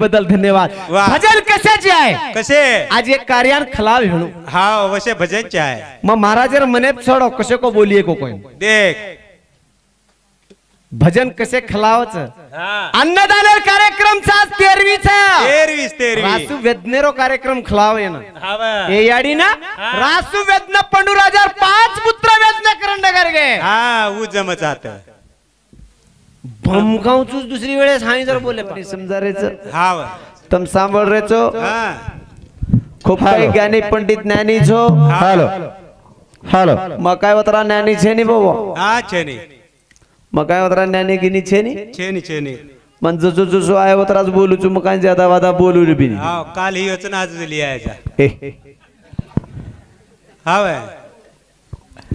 बदल धन्यवाद। भजन कशाचे आहे? कसे आज एक कार्यान खलाव हेणू हा वशे भजनचे आहे। मग महाराजर मने छोड़ो कसे को बोलिए को कोई देख भजन कसे खलावच अन्नदान कार्यक्रम चा 13 रासू वेदनेरो कार्यक्रम खलाव आहे ना ए याडी ना रासू वेदन पंडुराजार 5 पुत्र वेदन करंड कर गए हा उ जमच आत भमगाव चूस दुसरी वेळेस हाई जर बोले पण समजा रेच हा तम सांभाळ रेचो हा खूप काही ज्ञानी पंडित ज्ञानी छो हालो हालो मकाय वतरा ज्ञानी छे नी बाबा हा छेनी मकाय वतरा ज्ञानी गिनी छे नी छेनी छेनी मन जो जो जो आय वतराज बोलू छु मकाय ज्यादा वादा बोलू रे बिनी हा काल ही वचन आज लियायचा हा वे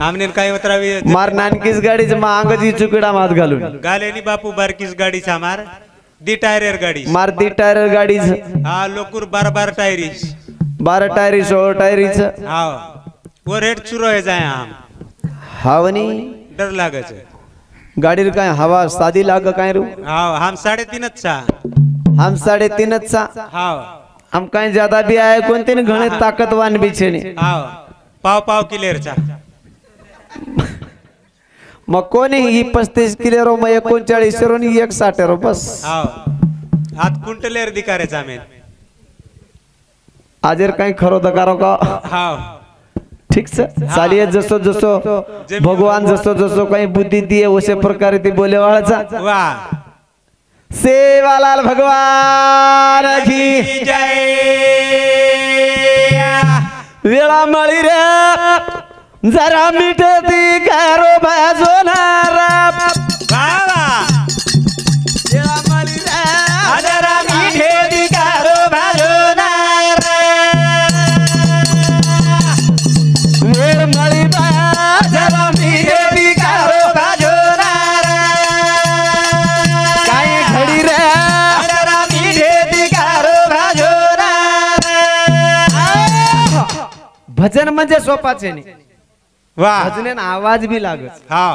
हमने काय उतरावी मार नानकीस गाडीच मांग जी चुकड़ा मात घालून गालेनी बापू बारकीस गाडी सामार दी टायर गाडी मार दी टायर गाडीच हा लोकुर 12 टायरीस 12 टायरी 16 टायरीच हा वो रेट चुरो है जाय हम हावनी डर लागच गाडीर काय हवा सादी लाग काय रू हा हम 3.5 चा हम 3.5 चा हा हम काय ज्यादा भी आए कोणते ने घणे ताकतवान भी छे ने हा पाव क्लियर चा मग कोणी ही 35 किलो रो मग 39 रो नी 160 रो बस हा हात कुंटलेर दिकारेचा मेन आजर काय खरो दकारो का हा ठीक से सालिए जसो जसो भगवान जसो जसो काही बुद्धी दिए उसे प्रकारे ती बोले वाळाचा वाह सेवालाल भगवान की जय वेळा मळी रे जरा मिठती कारो बाजोनारा बाबा वेळा मळी रे जरा मिठती कारो बाजोनारा वेळ मळी बा जरा मिठती कारो बाजोनारा काय घडी रे जरा मिठती कारो बाजोनारा भजन म्हणजे सोपाचे नाही वाह भजनेन आवाज भी लागत हा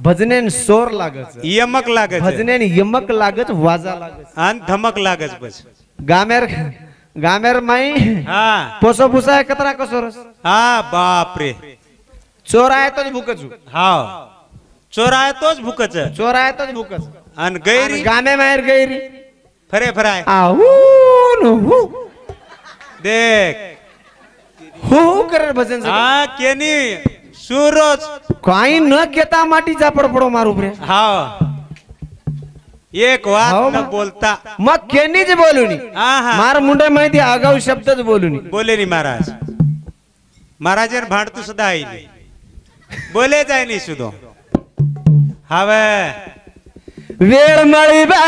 भजनेन सोर लागत यमक लागत भजनेन यमक लागत वाजा लागत आणि धमक लागत बस गामेर गामेर माई हा पोसो पुसा कतरा कसोरस हा बाप रे चोर आहे तोच भुकच हा चोर आहे तोच भुकच चोर आहे तोच भुकच आणि गैरी गामे माहेर गैरी फरे फराय आहू नु देख हो करे भजन हा केनी सूरज काही न केता माटी जापड पडो मारू रे हा एक हाव वात न मग. बोलता मग केनीच बोलूनी हा हा मार मुंडे माहिती आगाऊ शब्दच बोलूनी बोले नी महाराज महाराजर भांडतू सुद्धा आई बोले जाय नी सुदो हावे वेळ मळी बा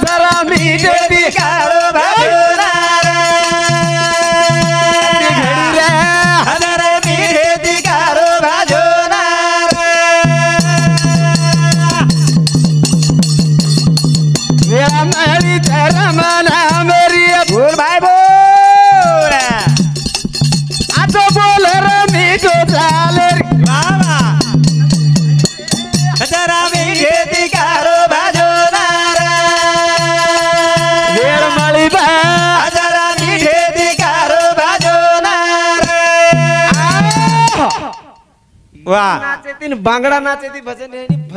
जरा मी देती कारो भाजोनारा हदरे मिठती कारो बाजोनारा वेळ मळी जरा मना मेरी बोल भाई बोल आता बोल रे मी तो चाले बाबा हदरा मिठती कारो बाजोनारा वेळ मळी बा हदरा मिठती कारो बाजोनारा वाह नाचेतीन बांगडा नाचेती भजन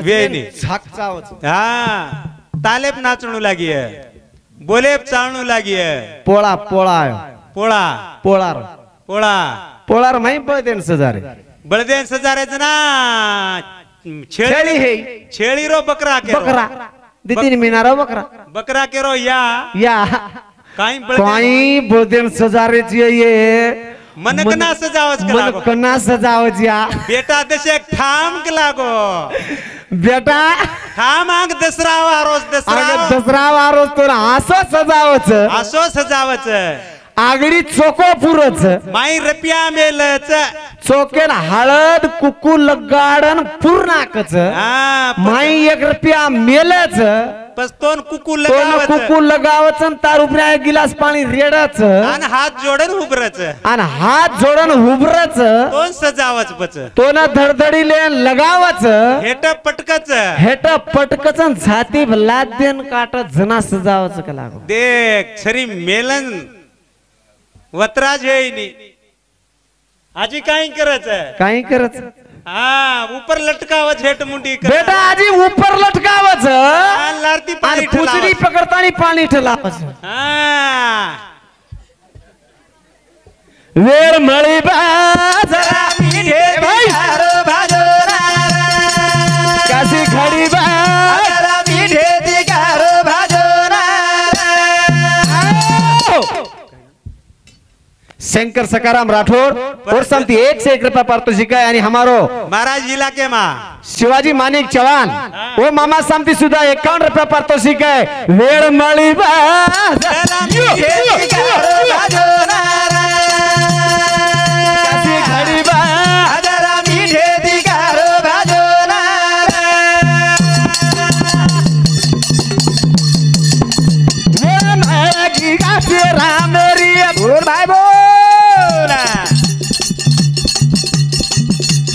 वेणी. झाक चावच हा तालेब नाचणू लागी है बोलेब चालणू लागी है पोळा पोळा पोळा पोळार पोळा पोळार माही पळते सजारे बळदेन सजारेच ना छेळी छेळी हे छेळी रो बकरा केरो बकरा दितीन मिनारा बकरा बकरा केरो या काही काही बोलतेन सजारेच ये मनक ना सजावच मन लागो कना सजावच या बेटा दशेक थांब के लागो बेटा थांब आंग दसरा वारोस अगं दसरा दसरा वारो तो असं सजावच असो सजावच आगडी चोको पुरच माई रपिया मेलच चोकेन हळद कुकू लगाडन पूर्णाकच माई 1 रुपया मेलच पस्तोन कुकू कुकू लगावच तार उपऱ्या 1 गिलास पाणी रेडच आणि हात जोडन उभरच आणि हात जोडन उभरच तोन सजावच बच तोन धडधडीले लगावच हेट पटकच झाती लाद देन काट जना सजावच कला देख छरी मेलन वतराज है आजी काही करच हाँ ऊपर लटकावच हेट मुंडी बेटा आजी ऊपर लटकावच लारती आणि पुचडी पकडतानी पाणी ठेलावच वेळ मळी बाजरा मीठे दिगार भाजोनार काशी खडी बाजरा मीठे दिगार भाजोनार शंकर सकाराम राठौर और समती 1 से 1 रुपया पारितोषिक है। हमारो महाराज इलाके में शिवाजी मानिक चौहान वो मामा समती सुधा 51 रुपया पारितोषिक है। वेड़ मळी बाजरा मीठे दिगार भाजोनार काशी खडी बाजरा मीठे दिगार भाजोनार वेळ मळी गाठी रामेरी बोल भाई बोल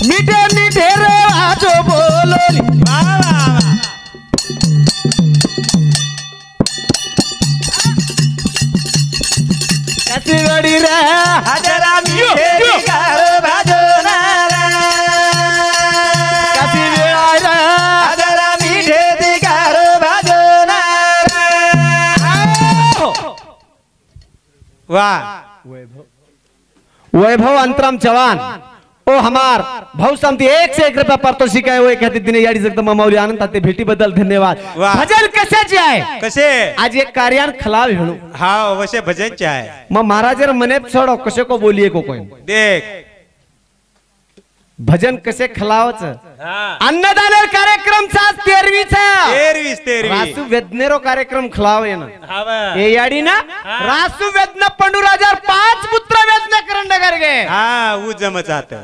मीठे मीठे रे आजो बोलोली कैसी बड़ी रे हजरा मीठे दिगार भाजोनार कैसी वेळा रे हजरा मीठे दिगार भाजोनार वाह वैभव अंतराम चव्हाण ओ हमार भाऊ समती 1 से 1 रुपया पारितोषिक आहे। एखादी दिने याडी जगदंबा माऊली आनंद ते भेटी बद्दल धन्यवाद। भजन कशाचे आहे कसे आज एक कार्यान खलाव हेणू हा वसे भजन आहे मग महाराजर मनेत छोडो कसे को बोलिए को कोई देख भजन कसे खलावच अन्नदान कार्यक्रम 13 रासू वेदनेरो कार्यक्रम खलाव आहे ना ए याडी ना रासू वेदन पंडूराजार 5 पुत्र वेदन करण नगर गे हाँ वो जमच आता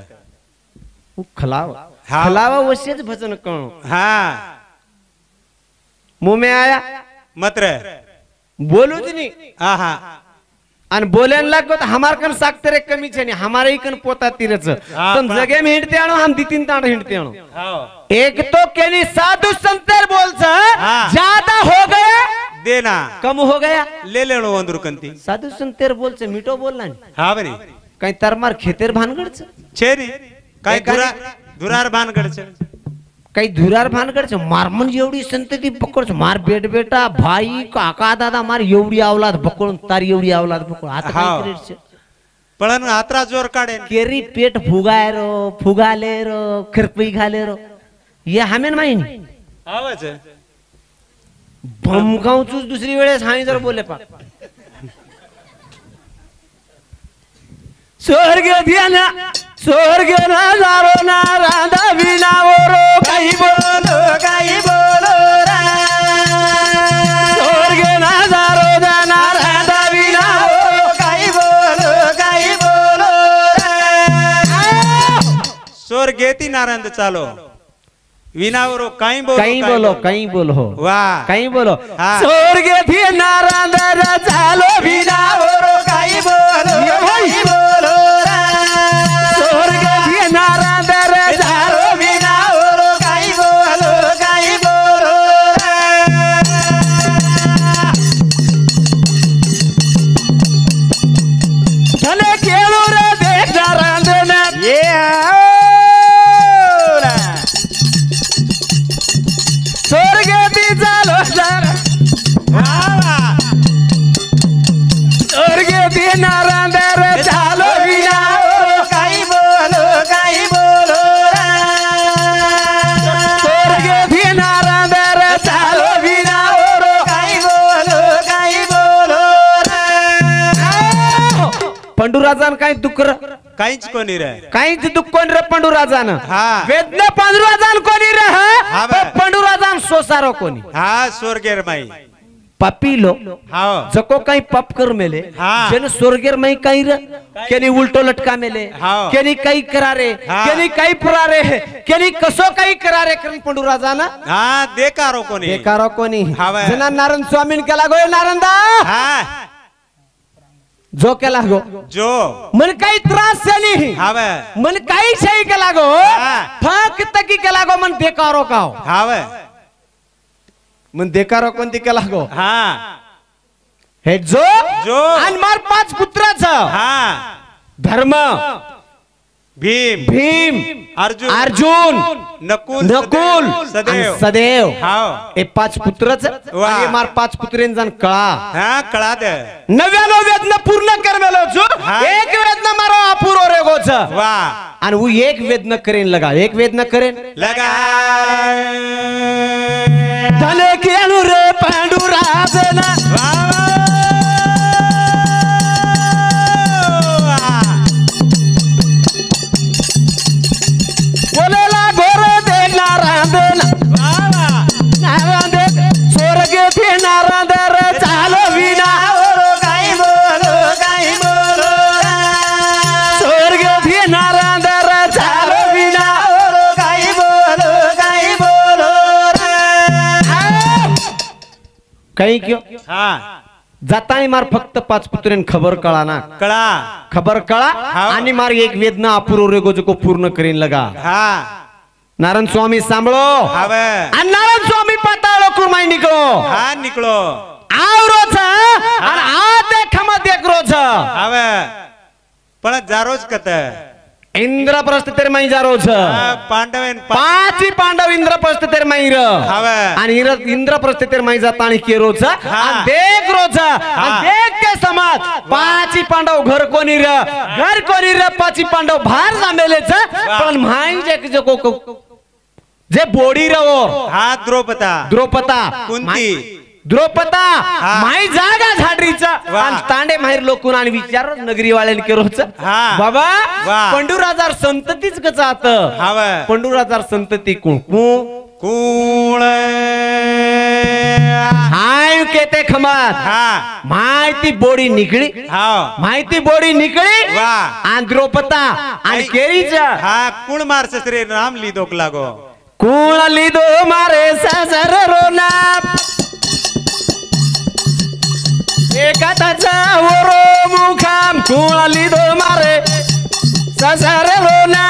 वो खलावा वसेच भजन करो हाँ मुंह में आया मत्र बोलू नहीं हाँ आणि बोलेन लागो तो हमार कन सागते रे कमी छे नहीं हमारे ही कन पोता तीरच तुम जगह में हिंडते आनो हम 2-3 तांड हिंडते आनो एक तो केली साधु संतर बोलछ ज्यादा हो गया देना कम हो गया ले लेनो वंदुर कंती साधु संतर बोलछ मिठो बोलना हाँ बनी कहीं तरमार खेतेर भानगड छे नी काही धुरार भानगड छे काही धुरार भानगड छे मारमन एवढी संतती पकड मार बेट बेटा भाई काका दादा मार एवढी औलाद पकडून तार एवढी औलाद पकड आता काय करेच पण आत्रा जोर काढे केरी पेट फुगाय रो फुगाले रो खरपई घाले रो ये हमेन माहिनी आवाज भमगावचूच दुसरी वेळेस हाई जर बोले पा स्वर्ग ध्याना स्वर्ग नजारो ना राधा बिना रो काही बोलो रा स्वर्ग नजारो जाना राधा बिना काही बोलो रा स्वर्गेती नारंद चालो विनावरो काही बोलो वाह काही बोलो स्वर्ग थी नारंद चालो विनावरो काही बोलो रा स्वर्ग थी नारंद चालो विनावरो काही बोलो रा चले केळू रे देख नारंद ये स्वर्ग भी चालो स्वर्ग भी नारंद चालो बिना काही बोलो रा स्वर्ग भी नारंद चालो बिना काही बोलो रा पंडूराजान काही दुःख काहीच कोणी रे काहीच दुःख कोण रे पंडूराजान वेदने पंडूराजान कोणी रे पंडूराजान सोसारो कोणी हा स्वर्गेर माई पापी लो हाँ जको काही पाप कर मेले हाँ। जन स्वर्गेर में काही र केनी उल्टो लटका मेले हाँ। केनी काही करारे हाँ। केनी काही पुरारे केनी कसो काही करारे करण पंडू राजा ना हाँ देकारो कोणी बेकारो कोणी हाँ। जना नारायण स्वामी के लागो नारंदा हाँ जो के लागो जो मन काही त्रास से नहीं हावे मन काही सही के लागो हाँ। फक तकी के लागो मन बेकारो काओ हावे मन बेकारो कोणती के लागो हाँ हे जो जो आणि मार 5 पुत्राचा हाँ धर्म भीम भीम अर्जुन अर्जुन नकुल नकुल सदैव आणि सदैव हाँ हे 5 पुत्रच वा. आणि मार 5 पुत्रेन जण कळा हाँ कळा दे 99 वेदना पूर्ण करमेलो जो हाँ. एक वेदना मारो अपूरो रेगोच वाह आणि वो एक वेदना करेन लगा एक वेदना करेन लगा धने केलू रे पांडुराजना बोलेला गोरे दे नारायण नारायण स्वर्ग थे नारायण चालो विना स्वर्ग थे नारायण चालो विना काही क्यों हाँ जातानी मार फक्त 5 पुत्रेन खबर कळा ना कळा खबर कळा आणि मार एक वेदना अपूरो रेगो जो पूर्ण करीन लगा हाँ नारायण स्वामी सांभळो हावे आणि नारायण स्वामी पाताळो कुरमाई निकलो हाँ निकलो आवरोच आणि आ देखमा देख रोज हावे पण जारोज कत इंद्रप्रस्थ तेर माई जा रोज पांडवेन 5 पांडव इंद्रप्रस्थ तेर माई र हावे आणि इंद्रप्रस्थ तेर माई जातानी के रोज आणि देख रोज आणि देख के समाज 5 पांडव घर कोणी र घर कोणी र 5 पांडव बाहेर जामेलेच पण माई जे बोडी रवो हाँ द्रौपदा कुंती द्रौपदा माई जागा झाडरीचा वाह. आणि तांडे माहेर लोकून आणि विचार नगरी वाल्यान केरोच हा. बाबा वाह. पंडुराजार संततीच कचात हावे पंडुराजार संतती कोण कूळ हाय केते खमात हाँ माहिती बोडी निकळी हाँ माहिती बोडी निकळी वाह. आणि द्रौपदा आणि केरीचा हाँ कुण मार ससरे नाम लिदोक लागो कोण लिदो मारे ससर रोना एकाचा वरो मुखाम कोण लिदो मारे ससर रोना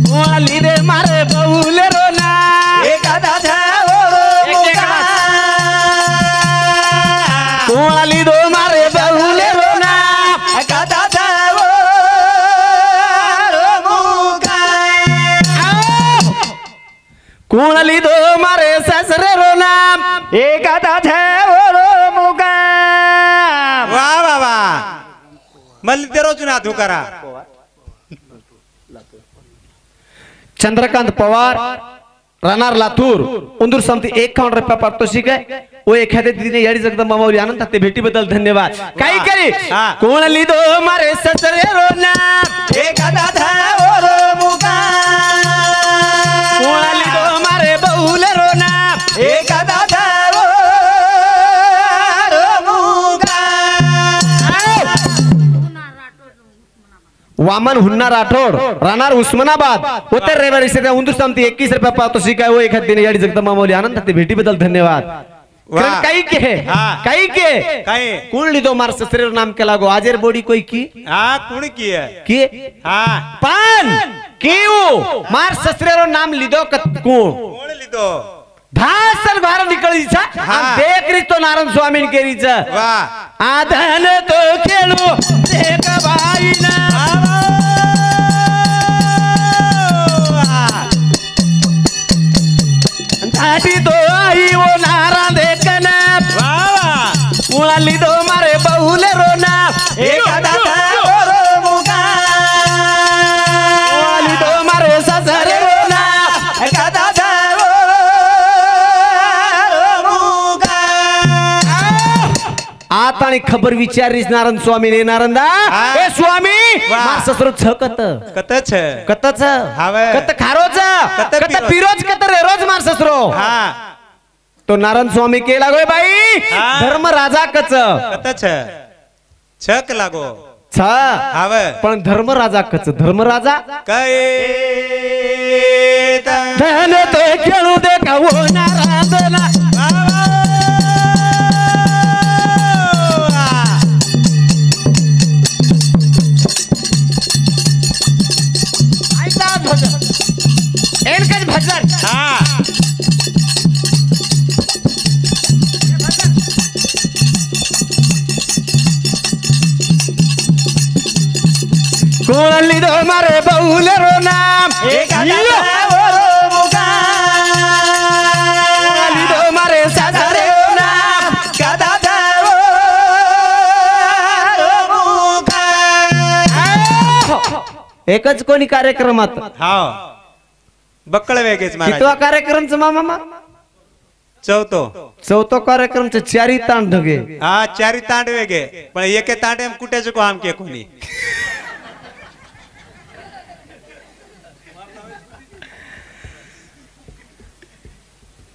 कोण लिदे मारे बहुल रोना कोण लिदो मारे बहुल रोना कोण लिदो मारे ससरे रोना एकाचा वरो मुखाम वाह वाह वाह मल्ली ते रोज ना करा चंद्रकांत पवार राहणार लातूर उंदूर समती 51 रुपया पारितोषिक आहे वो एखाद्या दिदीने याडी जगदंबा माऊली आनंद ते भेटीबद्दल धन्यवाद काही करी हा. कोण लिदो मारे ससरे रोना कोण लिदो मारे बहुल रोना वामन हुन्ना राठोड राहणार उस्मानाबाद होते रविवारी से उंदूर समती 21 रुपया पारितोषिक आहे वो एखाद्या दिदीने याडी जगदंबा माऊली आनंद ते भेटीबद्दल धन्यवाद वाह. काही के हा. काही के काही कोण लिदो मार ससरे नाम के लागो आजेर बोडी कोई की हाँ कुण की है की हाँ पान केऊ मार ससरेरो नाम लिदो कोण कोण लिदो 10 साल बाहेर निकळीचा हा. आणि देखरी तो नारायण स्वामी केरीचा वाह आधन तो खेळू एक बाईना ठाठी तो आई वो नारा देखना वाह वाह कोण लिदो मारे बहुल रोना कोण लिदो मारे ससरे रोना आता आणि खबर विचारीस नारायण स्वामी ने नारंदा हा. ए स्वामी मार ससरो छ कत कतच कतच हावे कत खारोच कत पिरोज कत रे रोज मार ससरो हा तो नारायण स्वामी के लागोय बाई धर्म राजा कच कतच छक लागो छ हावे पण धर्म राजा कच धर्म राजा काय धन तो खेळू दे का वो नारायण एकच भजन हा कोण लिदो मारे बहुले रो नाम लिदो मारे सासरे रो नाम एकच कोणी कार्यक्रमात हा बक्कळ वेगेच महाराज कितवा कार्यक्रमचा मामा चौथो कार्यक्रमचे चारी तांड ढगे हा चारी तांड वेगे पण एके तांडे कुठे चुको आम के कोणी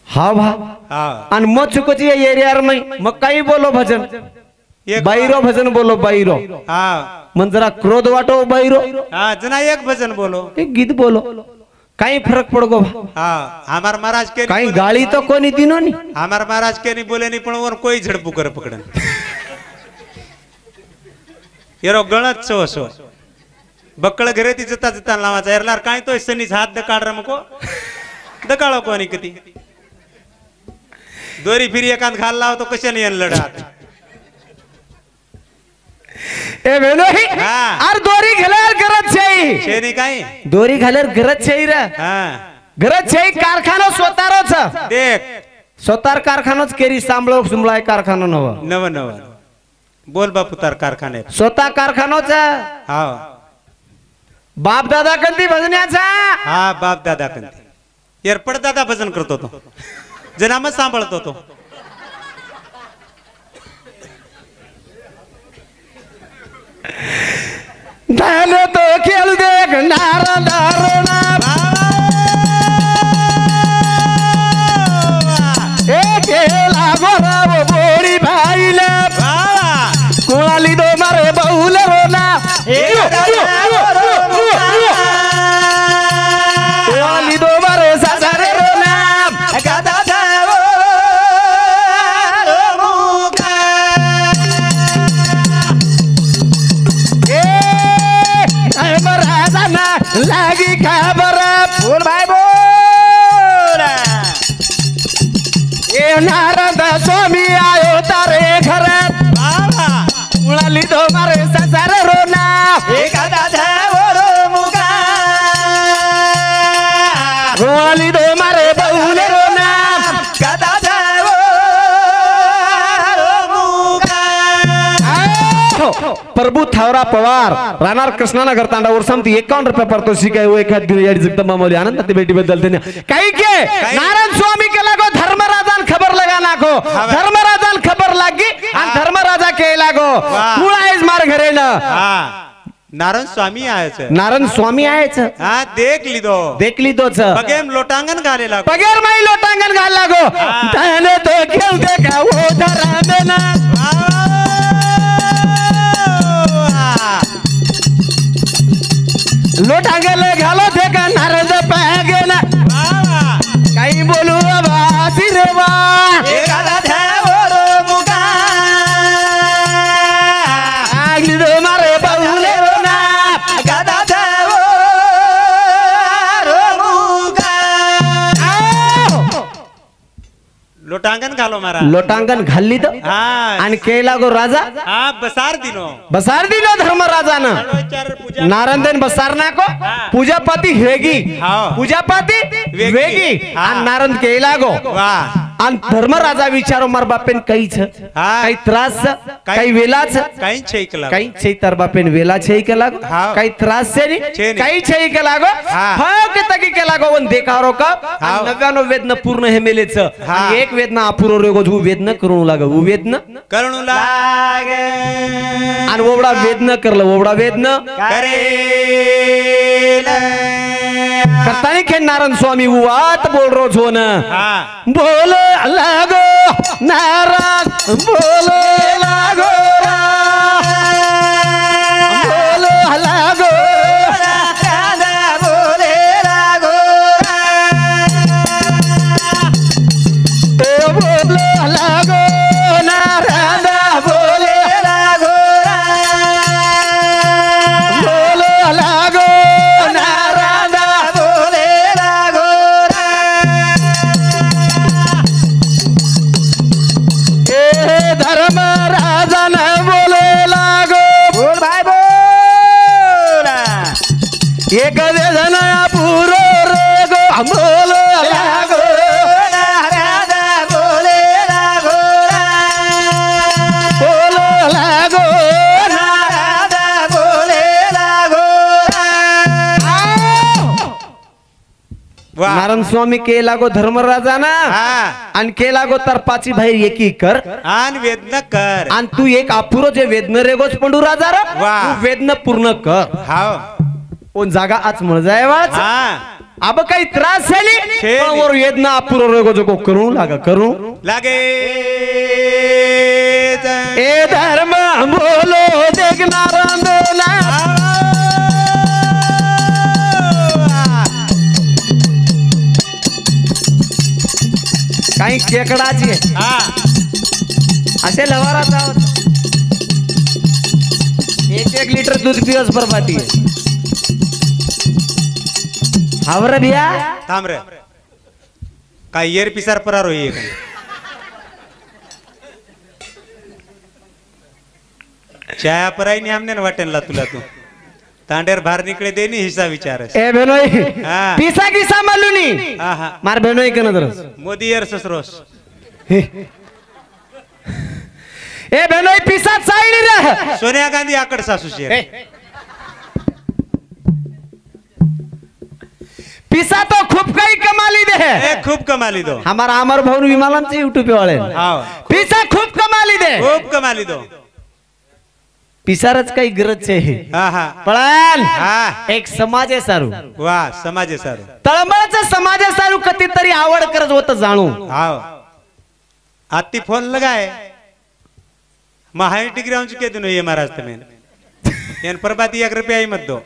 हा भा आणि मग चुकोची एरियावर नाही मग काही बोलो भजन बाईरो भजन बोलो बाईरो हा मग जरा क्रोध वाटो बाईरो हा जना एक भजन बोलो एक गीत बोलो काही फरक पडगो हा हमार महाराज के काही गाली तो कोणी दिनो नी हमार महाराज के नहीं बोले नहीं पण वर कोई झड़पू कर पकड़न येरो गणत छो असो बक्कळ घरे ती जता जता लावाचा एरलार काय तो सनीच हात दकाळ रमको दकाळो कोणी कती दोरी फिरी एकांत घाल लाव तो कशाने येन लढात ए वेलोही हा आर दोरी घाल्यार गरज छई शेनी काय दोरी घाल्यार गरज छई रे हा गरज छई कारखानो स्वतारोच देख स्वतार कारखानोच केरी सांभळो सुमलाय कारखानो नव नव नव बोल बापू तार कारखाने स्वतः कारखानोच हा बाप दादा कंती भजन्याचा हा बाप दादा कंती यार पडदादा भजन करतो तो जनामच सांभाळतो तो धन तो खेळू दे नारायण केला गोराव बोडी भाईला कोणाली दो मारे बहुल रोना कोणाली दो मारे सासरे रोना लागी खबर बोल भाई बोल ए नारद स्वामी आयो तारे घर उड़ाली दो मारे ससर रोना उड़ाली दो मारे बहुल रोना प्रभू थावरा पवार राहणार कृष्णानगर तांडा वर्षांती 51 रुपये पारितोषिक आहे. एखाद दिन याडी जगदंबा मौली आनंद भेटी बद्दल त्यांनी काही के नारायण स्वामी के लागो धर्मराजान खबर लगा नाखो धर्मराजान खबर लागी आणि धर्मराजा के लागो कुळायज मार घरे न नारायण स्वामी आयच नारायण स्वामी आयच हा देख लीदो पगेम लोटांगण घाले लागो पगेर माई लोटांगण घाल लागो त्याने तो खेळ देखा वो धरा देना लोटांगण घालो देखा नारद पागे ना काही बोलू बाबा रे मारे बाहुले लोटांगण घालो मारा लोटांगण घालली तर आणि केला गो राजा बसार दिनो धर्मराजानं नारंदन बसार नाको पूजापाती हेगी पूजापाती वेगी आणि नारंद केला गो आणि धर्मराजा विचारो मार बापेन काही काही त्रास काही वेलाच काही छे केला काही छे तर बापेन वेला छे केला काही त्रास छे नी काही छे केला गो फक्त की केला गो वन देखारो का 99 वेदना पूर्ण हे मेलेच एक वेदना अपुरो रे गो वेदना करू लाग वेदना करू लागे आणि ओवडा वेदना करलं ओवडा वेदना करे करतानी के नारायण स्वामी वात बोल रो छो न बोल लागो नारायण बोल लागो बोल लागो राधा बोले लागो ओ बोल लागो नारायण बोले लागो बोल लागो एक वेदना पूरो रे गो बोल लागो राधा बोले लागो बोल लागो राधा बोले लागो नारायण स्वामी के लागो धर्मराजा ना आणि के लागो तर पाची भाई एकी कर आणि वेदना कर आणि तू एक अपुरो जे वेदना रे गोच पंडू राजा रे तू वेदना पूर्ण कर हाव कोण जागा आज मळ जाय वाच अब काही त्रास झाली और वेदना अपुरो रे जो करू लागे ए धर्म बोलो देख नारायण बोला काही केकडाची असे लवाराचा 1 लिटर दूध पिवस बरबाती हावर भैया थांब रे काय येर पिसार परारो ये चाया पराई नि हमने वाटेनला तुला तू तांडेर बाहेर निकळे देनी हिस्सा विचार ए बेनोई पिसा किसा मालूनी मार बेनोई कन दरस मोदी येर ससरोस ए बेनोई पिसा चाईनी रे सोनिया गांधी आकड सासू शेर पिसा तो खूब काही कमाली दे खूब कमाली दो हमारा अमर भवन विमानम से यूट्यूब पे वाले पिसा खूब कमाली दे खूब कमाली दो पिसारच काही गरज छे पण एक समाज आहे सारू वाह समाज आहे सारू तळमळचा समाज आहे सारू कधीतरी आवड करत होत जाणू हाव आती फोन लगाए महाई डिग्री आऊं के दिन ये महाराज तमेन यान परबाती 1 रुपया ही मत दो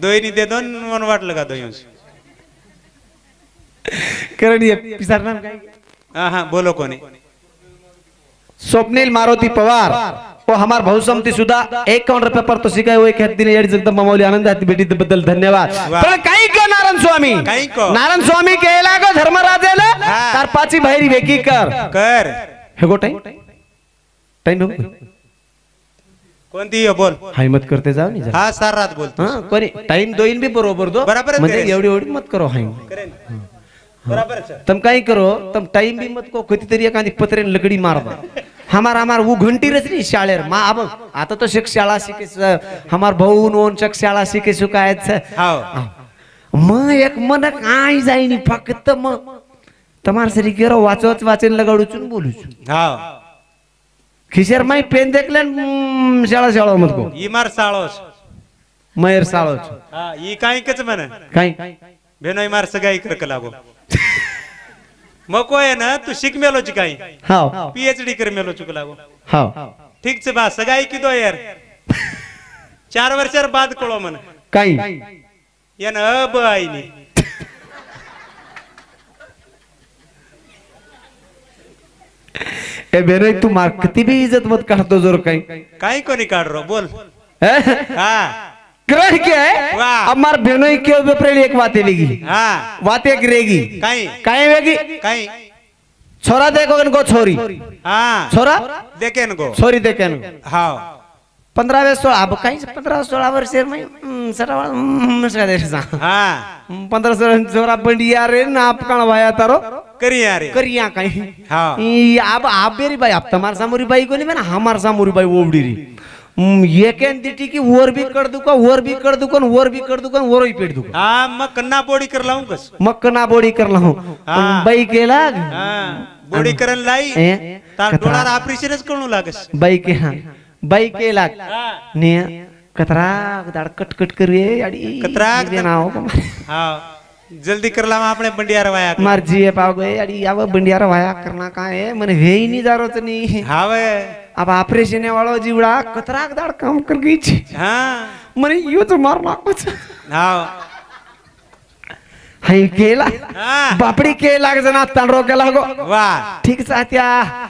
दोई नहीं दे दो मन वाट लगा दो यूं करणीय पिसार नाम काय हां बोलो कोणी स्वप्नील मारुती पवार वो हमार बहुसमती सुद्धा 51 रुपये पर तो शिकाय वो एक दिन याडी जगदंबा माऊली आनंद हाती भेटी बद्दल धन्यवाद पण काही को नारायण स्वामी नारायण स्वामी केला गो धर्मराजेला तार पाची बाहेरी वेकी कर हे गो टाइम कोणती बोल हाय मत करते जाओ नहीं हां सार रात बोलतो हां कोणी टाइम दोइन भी बरोबर दो म्हणजे एवढी मत करो हाय बराबर तुम काही करो तुम टाइम भी मत को कधीतरी एखादी पत्रेन लकडी मार हमार वो घंटी रचनी शाळेर मा अब आता तो शिक शाळा शिके हमार भाऊ नोन शिक शाळा शिके सुकायच म एक मन काय जाईनी फक्त म तमार सरी केरो वाचन लगाडूचून बोलूच हां खिशेर माई पेन देखलेन शाळा मत को इमार साळोस मयर साळोस हां ई काय कच मन काय बेनोय मार सगाई करक लागो मको है ना तू शिक मेलो चिकाई हां पीएचडी कर मेलो चुक लागो हां ठीक से बा सगाई की दो यार 4 वर्षर बाद कळो मन काय यान अब आईनी ए बेरे तू मार किती भी इज्जत मत काढतो जोर काही कोणी काढ रो बोल हां ग्रह क्या है अब मार बेनोई के ऊपर एक बात लेगी हां बातें गिरेगी काई वेगी काई छोरा देखो इनको छोरी हां छोरा देखे इनको छोरी देखे इनको हां 15 अब काही 15-16 वर्ष में सरा मस्का देसा हां 15-16 छोरा बंडिया रे ना आप कण भाया तारो करिया रे करिया कहीं हाँ ई अब आप बेरी भाई अब तमार सामोरी भाई को नहीं मैं हमार सामोरी भाई ओवडी री ये केन दिटी की वोर भी कर दुका वोर भी कर दुकान वोर भी कर दुकान वोर ही पेट दुका हाँ मैं कन्ना बोड़ी कर लाऊं कस मक्कना बोड़ी कर लाऊं भाई के लाग बोड़ी करन लाई तार डोलार ऑपरेशन करू लागस भाई के हां भाई के लाग ने कतरा दाड़ कट कट करिए याडी कतरा देनाओ हां जल्दी कर लावा अपने बंडियार वाया मर्जी है पाव गए याडी अब बंडियार वाया करना का है मने वे ही नहीं जरूरत नहीं हावे अब ऑपरेशन वालो जीवड़ा कतरा दाड़ काम कर गई छी हां मने यो तो मार नाको छ हां हाय केला बापडी केला जना तंडरो केला गो वाह ठीक सात्या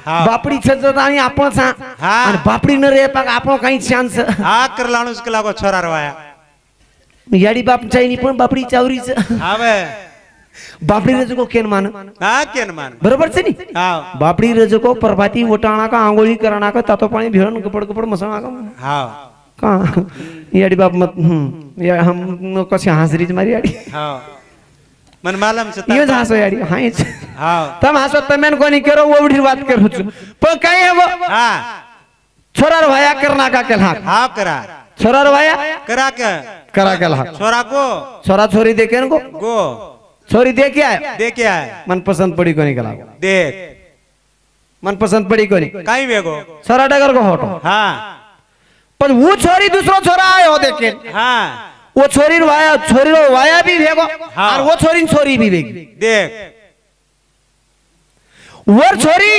बापडी छजत आणि आपण सा आणि बापडी न रे पाक आपण काही चान्स हा कर लाणूस केला गो छोरा रवाया याडी बाप चाइनी पण बापडी चावरीच हावे बापडी रजको केन मान हा केन मान बरोबर छे नी हां बापडी रजको प्रभाती ओटाणा का आंगोळी करना का तातो पाणी भेळन कपड कपड मसणा का हां का याडी बाप मत या हम कसे हासरीच मारी याडी हां मन मालम से यो हासो याडी हायच हां तम हासो तमेन कोनी करो ओवडी बात करू छु पण काय है वो हां छोरार वाया करना का केला हां करा छोरार वाया करा के करा केला छोरा को छोरा छोरी देखे न गो छोरी देखे आए देखे आए मन पसंद पड़ी कोनी केला देख मन पसंद पड़ी कोनी काई वेगो छोरा डगर को हटो हां पर वो छोरी दूसरो छोरा आयो देखे हां वो छोरी वाया भी भेगो और वो छोरी भी भेगी देख वर छोरी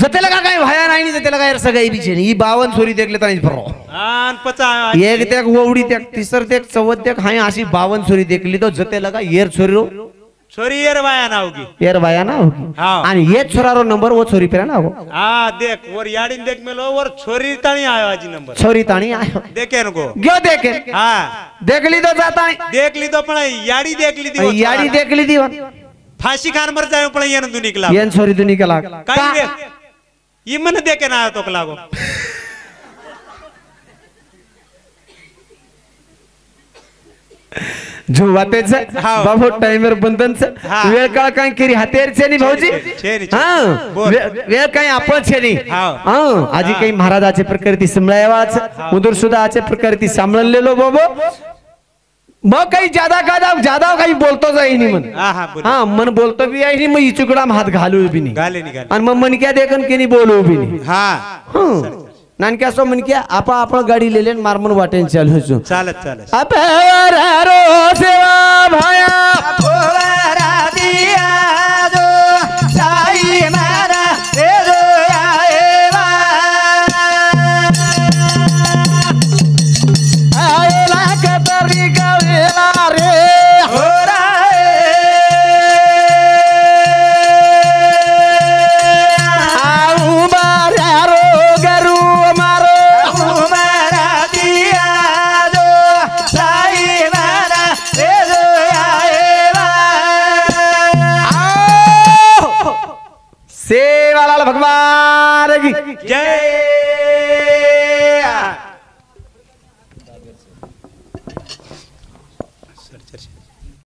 जते लगा काय भाया नाही जते लगा यार सगळी बिचे ही 52 छोरी देखले तरीच फरो आन पचा एक तेक ओवडी तेक तिसर तेक चौथ तेक हाय अशी 52 छोरी देखली तो जते लगा येर छोरी छोरी येर वाया ना होगी येर वाया ना होगी हां आणि ये छोरारो नंबर वो छोरी पेरा ना हो हां देख वर याडीन देख मेलो वर छोरी ताणी आयो आजी नंबर छोरी ताणी आयो देखे नको गयो देखे हां देखली तो जाता देख ली तो पण याडी देख ली ती याडी देखली दी फांसी खान मर जायो पण येन दुनी कला येन छोरी दुनी कला काय वे ई मन देखे ना तो कलागो जो वातेच बाबू टाइमर बंधनच वेळ काळ काय केरी हातेर छे नी भाऊजी हां वेळ काय आपण छे नी हां आजी काही महाराजाचे प्रकृती सांभाळावाच उदर सुद्धाचे प्रकृती सांभाळलेलो बाबू मग काही ज्यादा काही बोलतो जाई नी मन हां मन बोलतो भी आहे नी मग इचुकडा हात घालू भी नी आणि मग मन क्या देखन के नी बोलू भी नी हां नानक्या सो मन क्या आपा आपण गाडी लेलेन मारमन वाटेन चालू छु चालत अपरा रो सेवा भाया पोरा दिया जो साई मारा रे जो आएवा आएला कतरी गवेला रे होरा आऊ मारा रो गरु मारो पोरा दिया जो साई मारा रे जो आएवा सेवालाल भगवान की जय